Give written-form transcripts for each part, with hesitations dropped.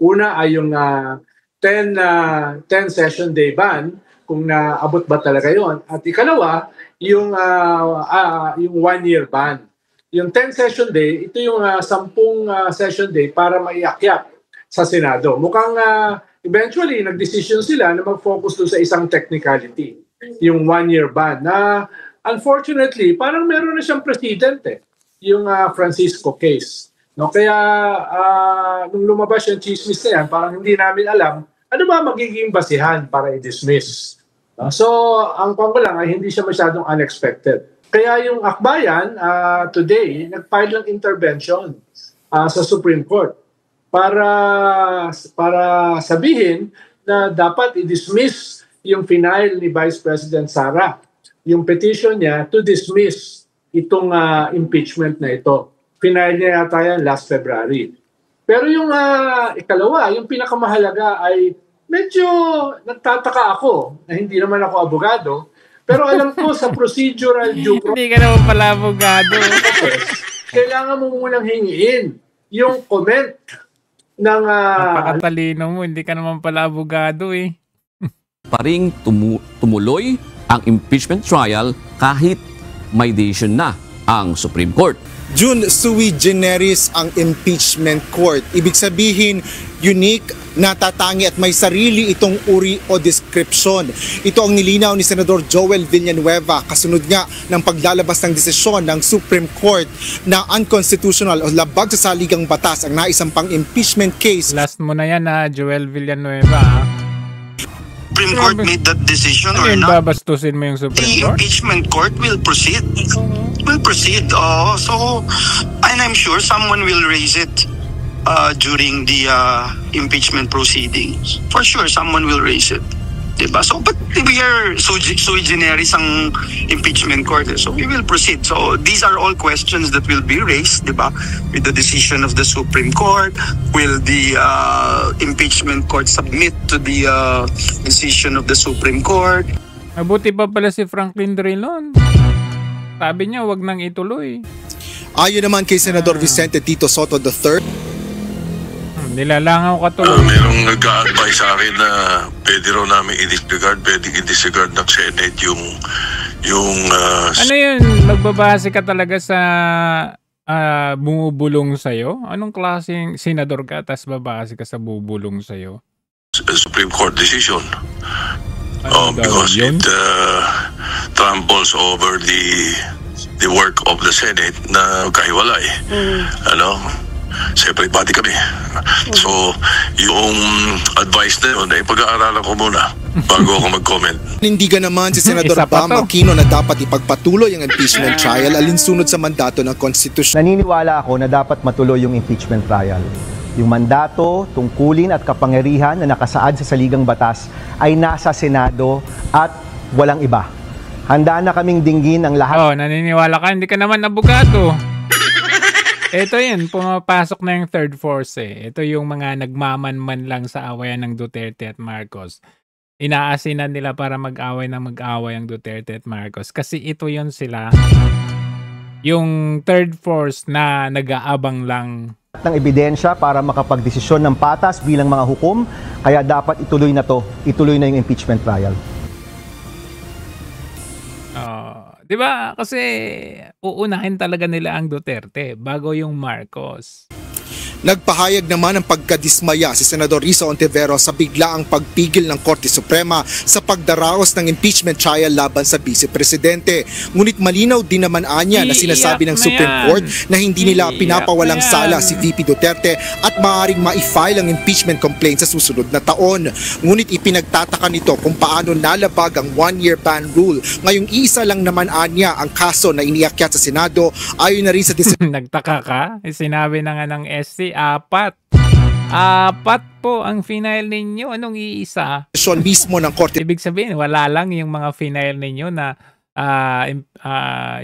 Una ay yung 10 session day ban, kung naabot ba talaga yon. At ikalawa, yung 1-year ban. Yung 10 session day, ito yung 10 session day para maiakyat sa Senado. Mukhang eventually, nag-decision sila na mag-focus doon sa isang technicality, yung 1-year ban, na unfortunately, parang meron na siyang precedent yung Francisco case. No, kaya nung lumabas yung chismis na yan, parang hindi namin alam ano ba magiging basihan para i-dismiss. So, ang pang lang ay hindi siya masyadong unexpected. Kaya yung akbayan, today, nag-file ng intervention sa Supreme Court para sabihin na dapat i-dismiss yung final ni Vice President Sara, yung petition niya to dismiss itong impeachment na ito. Final niya yata yan last February. Pero yung ikalawa, yung pinakamahalaga ay medyo nagtataka ako na hindi naman ako abogado, pero alam ko sa procedural due process. Hindi ka naman pala abogado. Kailangan mo munang hingiin yung comment ng... Napakatalino mo, hindi ka naman pala abogado eh. Paring tumuloy ang impeachment trial kahit may decision na ang Supreme Court. June, sui generis ang impeachment court. Ibig sabihin, unique, natatangi at may sarili itong uri o description. Ito ang nilinaw ni Senador Joel Villanueva kasunod nga ng paglalabas ng desisyon ng Supreme Court na unconstitutional o labag sa saligang batas ang naisampang impeachment case. Last mo na yan na Joel Villanueva. Supreme Court made that decision or Ayun, not. babastusin mo yung Supreme The Court? impeachment court will proceed. Will proceed. And I'm sure someone will raise it during the impeachment proceedings. For sure, someone will raise it. Diba? So, but we are sui generis ang impeachment court. So, we will proceed. So, these are all questions that will be raised, diba? With the decision of the Supreme Court. Will the impeachment court submit to the decision of the Supreme Court? Mabuti pa pala si Franklin Drilon. Sabi niya, wag nang ituloy. Ayon naman kay Senador Vicente Tito Soto III, nilalangaw ka tuloy. Merong nag-a-advise sa akin na pwede raw namin i-disregard, pwede i-disregard ng Senate yung ano yun? Magbabase ka talaga sa bumubulong sa'yo? Anong klaseng senador ka tas babase ka sa bubulong sa'yo? Supreme Court decision. Because yun? it tramples over the work of the Senate na kahiwalay. Ano? Separate body kami. So, yung advice na yun, pag-aaralan ko muna bago ako mag-comment. Nindigan naman si Senador Bam Aquino na dapat ipagpatuloy ang impeachment trial alinsunod sa mandato ng konstitusyon. Naniniwala ako na dapat matuloy yung impeachment trial. Yung mandato, tungkulin at kapangyarihan na nakasaad sa saligang batas ay nasa Senado at walang iba. Handa na kaming dinggin ang lahat. Oh, naniniwala ka, hindi ka naman abogado. Ito yun, pumapasok na yung third force eh. Ito yung mga nagmamanman lang sa awayan ng Duterte at Marcos. Inaasinan nila para mag-away ang Duterte at Marcos. Kasi ito yun sila. Yung third force na nag-aabang lang ng ebidensya para makapagdesisyon ng patas bilang mga hukom. Kaya dapat ituloy na yung impeachment trial. Diba? Kasi uunahin talaga nila ang Duterte bago yung Marcos. Nagpahayag naman ng pagkadismaya si Senador Risa Ontiveros sa biglaang pagpigil ng Korte Suprema sa pagdaraos ng impeachment trial laban sa Vice Presidente. Ngunit malinaw din naman anya na sinasabi ng Supreme Court na hindi nila pinapawalang sala si VP Duterte at maaaring ma-file ang impeachment complaint sa susunod na taon. Ngunit ipinagtataka nito kung paano nalabag ang 1-year ban rule. Ngayong isa lang naman anya ang kaso na iniakyat sa Senado ayon na rin sa Nagtaka ka? Sinabi na nga ng SC, 4 po ang final ninyo. Anong iisa? mismo ng Korte. Ibig sabihin, wala lang yung mga final ninyo na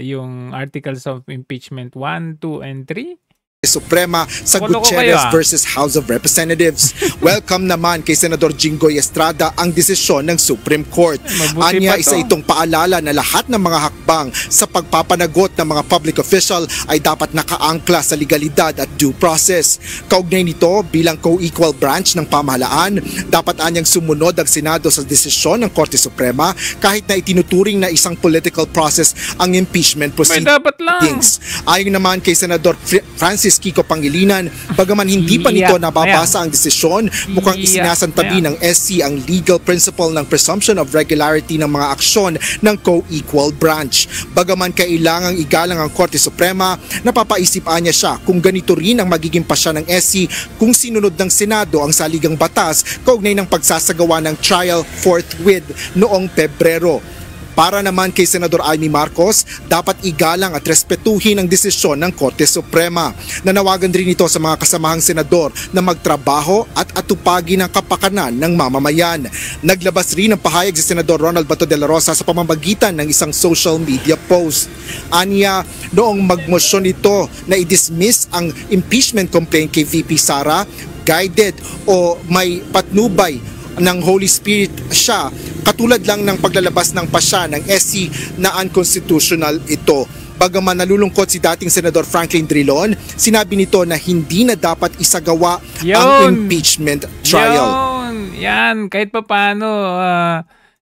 yung Articles of Impeachment 1, 2, and 3. Suprema sa Loko-loko Gutierrez kayo, versus House of Representatives. Welcome naman kay Senador Jinggoy Estrada ang desisyon ng Supreme Court. Mabuti Anya, pa to. isa itong paalala na lahat ng mga hakbang sa pagpapanagot ng mga public official ay dapat nakaangkla sa legalidad at due process. Kaugnay nito, bilang co-equal branch ng pamahalaan, dapat anyang sumunod ang Senado sa desisyon ng Korte Suprema kahit na itinuturing na isang political process ang impeachment May dapat lang. proceedings. Ayon naman kay Senador Francis Kiko Pangilinan, bagaman hindi pa nito nababasa ang desisyon, mukhang isinasantabi ng SC ang legal principle ng presumption of regularity ng mga aksyon ng co-equal branch. Bagaman kailangang igalang ang Korte Suprema, napapaisip niya siya kung ganito rin ang magiging pasya ng SC kung sinunod ng Senado ang saligang batas kaugnay ng pagsasagawa ng trial forthwith noong Pebrero. Para naman kay Senador Amy Marcos, dapat igalang at respetuhin ang desisyon ng Korte Suprema. Nanawagan rin ito sa mga kasamahang senador na magtrabaho at atupagin ang kapakanan ng mamamayan. Naglabas rin ng pahayag si Senador Ronald Bato de la Rosa sa pamamagitan ng isang social media post. Anya, noong magmosyon ito na i-dismiss ang impeachment complaint kay VP Sara, guided o may patnubay ng Holy Spirit siya, katulad lang ng paglalabas ng pasya ng SC na unconstitutional ito. Bagaman nalulungkot si dating Senador Franklin Drilon, sinabi nito na hindi na dapat isagawa ang impeachment trial. Yan, kahit pa paano,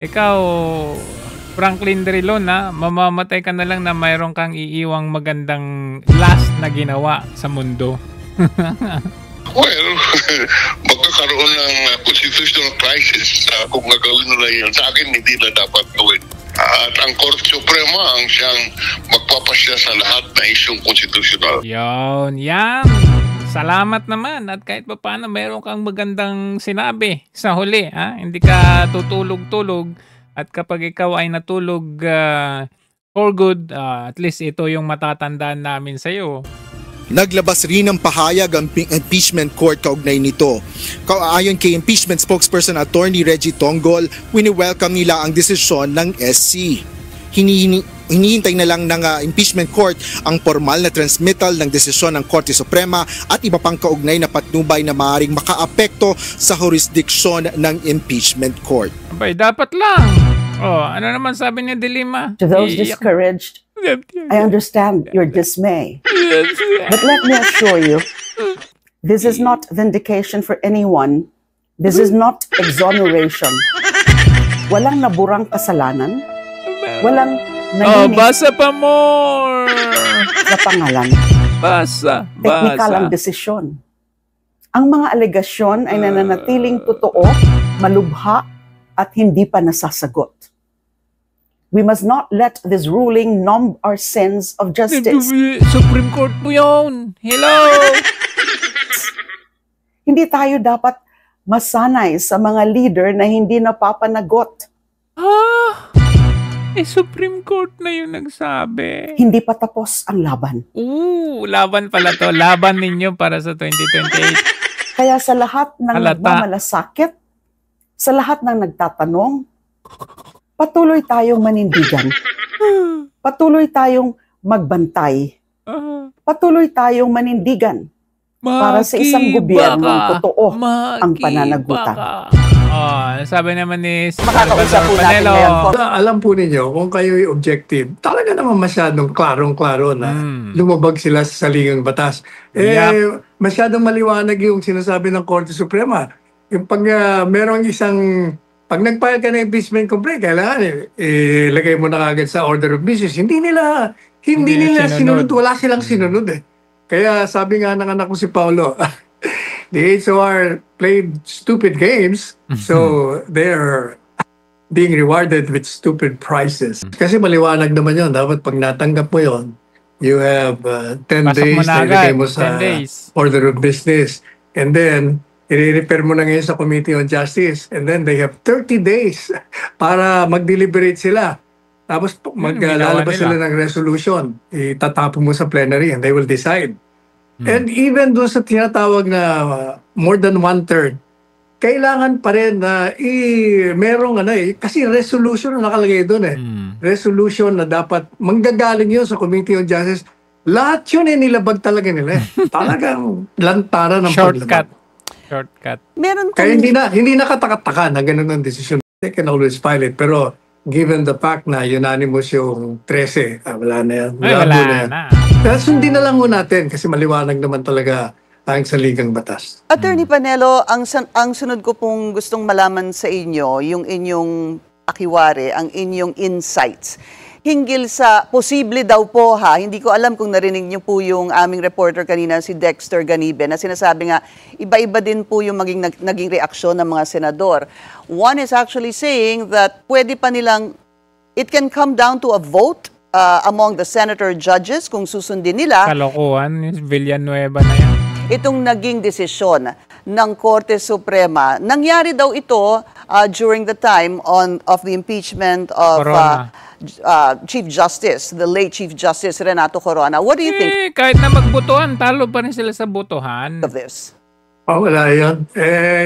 ikaw, Franklin Drilon, mamamatay ka na lang na mayroon kang iiwang magandang last na ginawa sa mundo. Well, magkakaroon ng constitutional crisis kung gagawin nila yun. Sa akin, hindi na dapat gawin. At ang Korte Suprema ang siyang magpapasya sa lahat na isyong constitutional. Yan. Salamat naman. At kahit pa paano, meron kang magandang sinabi sa huli. Hindi ka tutulog-tulog. At kapag ikaw ay natulog for good, at least ito yung matatandaan namin sa'yo. Naglabas rin ng pahayag ang impeachment court kaugnay nito. Ayon kay impeachment spokesperson Attorney Reggie Tonggol, wini-welcome nila ang desisyon ng SC. Hinihintay na lang ng impeachment court ang formal na transmittal ng desisyon ng Korte Suprema at iba pang kaugnay na patnubay na maaaring makaapekto sa jurisdiksyon ng impeachment court. Abay, dapat lang. Ano naman sabi ni Dilima? To those discouraged, I understand your dismay. But let me assure you, this is not vindication for anyone. This is not exoneration. Walang naburang kasalanan. Walang naninis basa pa more. sa pangalan. Basa. Technical ang desisyon. Ang mga alegasyon ay nananatiling totoo, malubha, at hindi pa nasasagot. We must not let this ruling numb our sense of justice. Supreme Court po yun. Hello! Hindi tayo dapat masanay sa mga leader na hindi napapanagot. Supreme Court na yung nagsabi. Hindi pa tapos ang laban. Laban pala to. Laban ninyo para sa 2028. Kaya sa lahat ng nagmamalasakit, sa lahat ng nagtatanong, patuloy tayong manindigan. Patuloy tayong magbantay. Patuloy tayong manindigan para sa isang gobyernong totoo ang pananagutan. Sabi naman ni Makakausap po natin ngayon. Alam po ninyo, kung kayo'y objective, talaga naman masyadong klarong-klaro na lumabag sila sa saligang batas. Masyadong maliwanag yung sinasabi ng Korte Suprema. Yung pag merong pag nag-file ka ng impeachment complaint, kailangan ilagay mo na kagad sa order of business. Hindi nila sinunod. Wala silang sinunod eh. Kaya sabi nga ng anak ko si Paulo, the HOR played stupid games, so they're being rewarded with stupid prizes. Kasi maliwanag naman yun. Dapat pag natanggap mo yun, you have 10 days na ilagay mo sa order of business. And then, i-refer mo na ngayon sa Committee on Justice, and then they have 30 days para mag-deliberate sila. Tapos maglalabas sila ng resolution. Itatapon mo sa plenary and they will decide. And even doon sa tinatawag na more than 1/3, kailangan pa rin na merong kasi resolution na nakalagay doon Resolution na dapat manggagaling yun sa Committee on Justice Lahat yun nilabag talaga nila. Talagang lantaran ng Shortcut. paglabag. Shortcut. Meron Kaya kung... hindi nakataka-taka na ganun ang desisyon. They can always file it. Pero given the fact na unanimous yung 13, wala na yan. Ay, wala na. Kaya sundin na lang ho natin kasi maliwanag naman talaga ang saligang batas. Attorney Panelo, ang sunod ko pong gustong malaman sa inyo, yung inyong akiwari, ang inyong insights. Hinggil sa posible daw po hindi ko alam kung narinig niyo po yung aming reporter kanina, si Dexter Ganibe, na sinasabi nga, iba-iba din po yung naging reaksyon ng mga senador. One is actually saying that pwede pa nilang, it can come down to a vote among the senator judges kung susundin nila. Kalokohan, Villanueva na yan. Itong naging desisyon ng Korte Suprema. Nangyari daw ito during the time of the impeachment of Chief Justice, the late Chief Justice Renato Corona. What do you think? Kahit na magbotohan, talo pa rin sila sa botohan. Of this? Wala yan.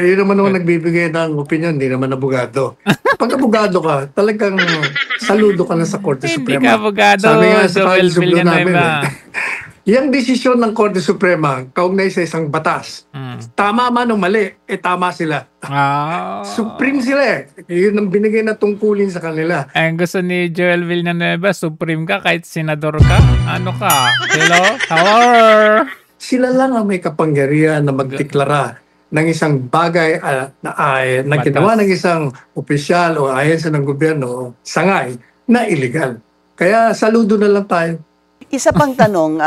Yun naman ako nagbibigay ng opinion, hindi naman abogado. Pag abogado ka, talagang saludo ka na sa Korte Suprema. Hindi ka abogado, Sabi nga sa Joel Kalisublo namin, Villanueva. yung desisyon ng Korte Suprema, kaugnay sa isang batas, tama man o mali, tama sila. Supreme sila Yun ang binigay na tungkulin sa kanila. Ang gusto ni Joel Villanueva, Supreme ka kahit senador ka? Ano ka? Hello? Power! Sila lang ang may kapangyarihan na magdeklara ng isang bagay na ginawa ng isang opisyal o ahensa ng gobyerno o sangay na illegal. Kaya saludo na lang tayo. Isa pang tanong,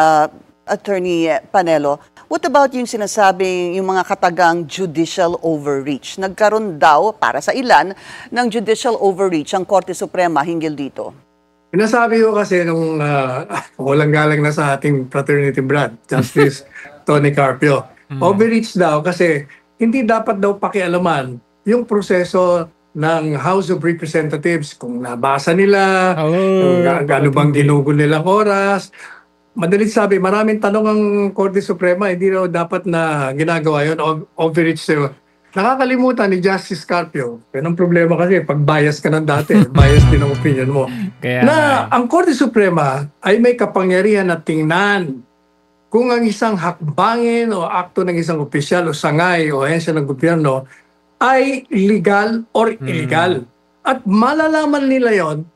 Attorney Panelo, what about yung sinasabing yung mga katagang judicial overreach? Nagkaroon daw, para sa ilan, ng judicial overreach ang Korte Suprema hinggil dito. Pinasabi ko kasi nung walang galang na sa ating fraternity brad, Justice Tony Carpio. Overreach daw kasi hindi dapat daw pakialaman yung proseso ng House of Representatives, kung nabasa nila, ano bang ginugol nilang oras. Madalit sabi, maraming tanong ang Korte Suprema, hindi raw dapat na ginagawa yun, overreach sa'yo. Nakakalimutan ni Justice Carpio. Yan ang problema kasi, pag bias ka ng dati, bias din ang opinion mo. Kaya, ang Korte Suprema ay may kapangyarihan na tingnan kung ang isang hakbangin o akto ng isang opisyal o sangay o ahensya ng gobyerno ay legal or illegal. At malalaman nila yon,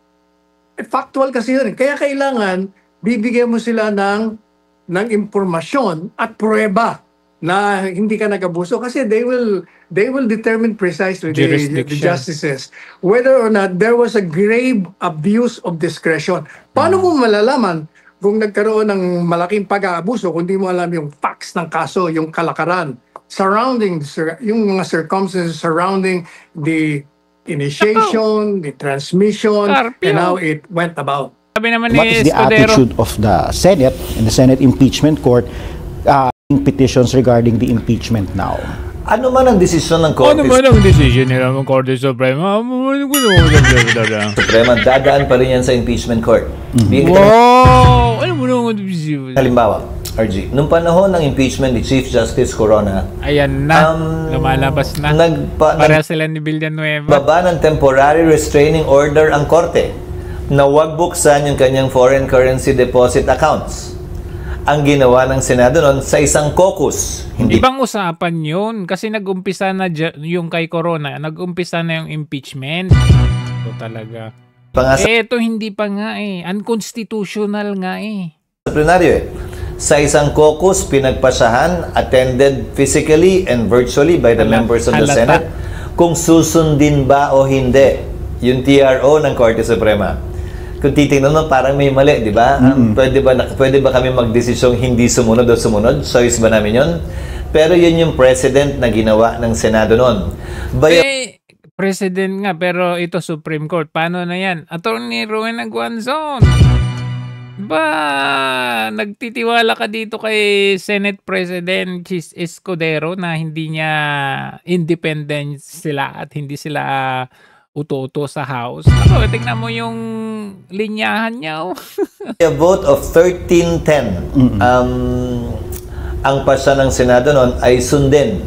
factual kasi yun. Kaya kailangan bibigyan mo sila ng impormasyon at pruweba na hindi ka nag-abuso kasi they will determine precisely the justices whether or not there was a grave abuse of discretion. Paano mo malalaman kung nagkaroon ng malaking pag-aabuso kung di mo alam yung facts ng kaso, yung kalakaran surrounding yung mga circumstances surrounding the initiation, the transmission, and how it went about. Sabi naman What is the attitude of the Senate and the Senate Impeachment Court in petitions regarding the impeachment now? Ano man ang desisyon ng Korte nila ng Korte Suprema? Suprema, dadaan pa rin yan sa impeachment court. Wow! Alam mo naman desisyon. Halimbawa, RG, nung panahon ng impeachment ni Chief Justice Corona, ayan na, lumalabas na. Para sila ni Villanueva. Baba ng temporary restraining order ang Korte na huwag buksan yung kanyang foreign currency deposit accounts. Ang ginawa ng Senado noon sa isang caucus. Hindi bang usapan yun? Kasi nag-umpisa na yung kay Corona, nag-umpisa na yung impeachment. Ito talaga. Ito hindi pa nga unconstitutional nga Sa plenaryo Sa isang caucus, pinagpasahan, attended physically and virtually by the members of the Senate, kung susundin ba o hindi yung TRO ng Korte Suprema. Kung titingnan mo, parang may mali, di ba? Pwede ba kami magdesisyong hindi sumunod o sumunod? Choice ba namin yun? Pero yun yung president na ginawa ng Senado noon. President nga, pero ito Supreme Court. Paano na yan? Attorney Rowena Guanzon. Ba, nagtitiwala ka dito kay Senate President Escudero na hindi niya independent sila at hindi sila uto-uto sa House. Ako, tingnan mo yung linyahan niya. A vote of 13-10. Ang pasya ng Senado noon ay sundin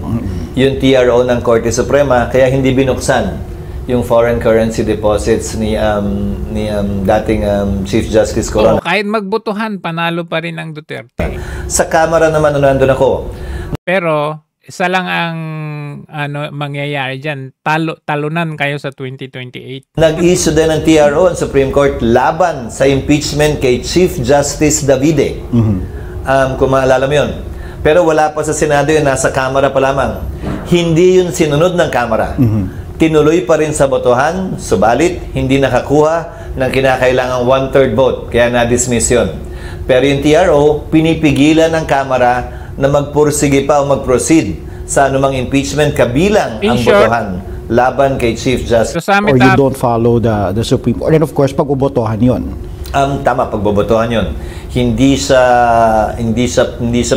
yung TRO ng Korte Suprema, kaya hindi binuksan yung foreign currency deposits ni dating Chief Justice Corona. Kahit magbotohan, panalo pa rin ang Duterte. Sa Kamara naman, nandun ako. Pero isa lang ang mangyayari dyan, talunan kayo sa 2028. Nag-issue din ng TRO ang Supreme Court laban sa impeachment kay Chief Justice Davide. Kung maalala mo yun. Pero wala pa sa Senado yun, nasa Kamara pa lamang. Hindi yun sinunod ng Kamara. Tinuloy pa rin sa botohan, subalit hindi nakakuha ng kinakailangang 1/3 vote, kaya na-dismiss yun. Pero yung TRO, pinipigilan ng Kamara na magpursige pa o mag-proceed sa anumang impeachment kabilang ang botohan laban kay Chief Justice. Or you don't follow the Supreme Court. And of course, pag ubotohan yun. Tama, pagbobotohan yun. Hindi sa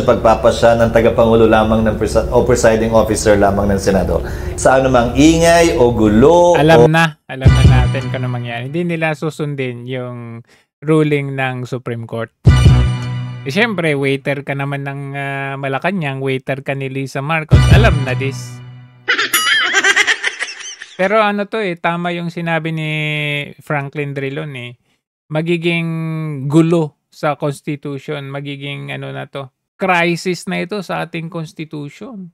pagpapasya ng tagapangulo lamang o presiding officer lamang ng Senado. Sa anumang ingay o gulo. Alam na natin kung ano mangyari. Hindi nila susundin yung ruling ng Supreme Court. Siyempre, waiter ka naman ng Malacanang, waiter ka ni Lisa Marcos. Alam na this. Pero tama yung sinabi ni Franklin Drilon magiging gulo sa Constitution, magiging crisis na ito sa ating Constitution.